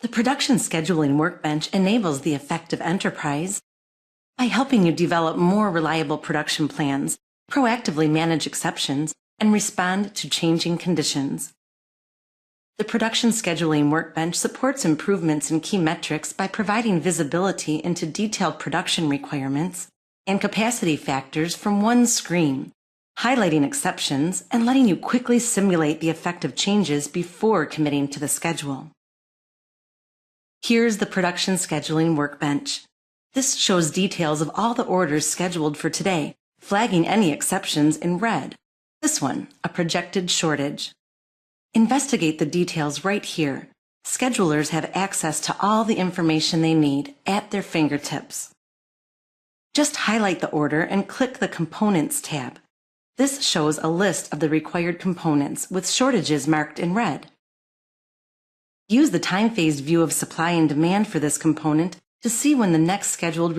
The Production Scheduling Workbench enables the effective enterprise by helping you develop more reliable production plans, proactively manage exceptions, and respond to changing conditions. The Production Scheduling Workbench supports improvements in key metrics by providing visibility into detailed production requirements and capacity factors from one screen, highlighting exceptions and letting you quickly simulate the effect of changes before committing to the schedule. Here's the Production Scheduling Workbench. This shows details of all the orders scheduled for today, flagging any exceptions in red. This one, a projected shortage. Investigate the details right here. Schedulers have access to all the information they need at their fingertips. Just highlight the order and click the Components tab. This shows a list of the required components with shortages marked in red. Use the time-phased view of supply and demand for this component to see when the next scheduled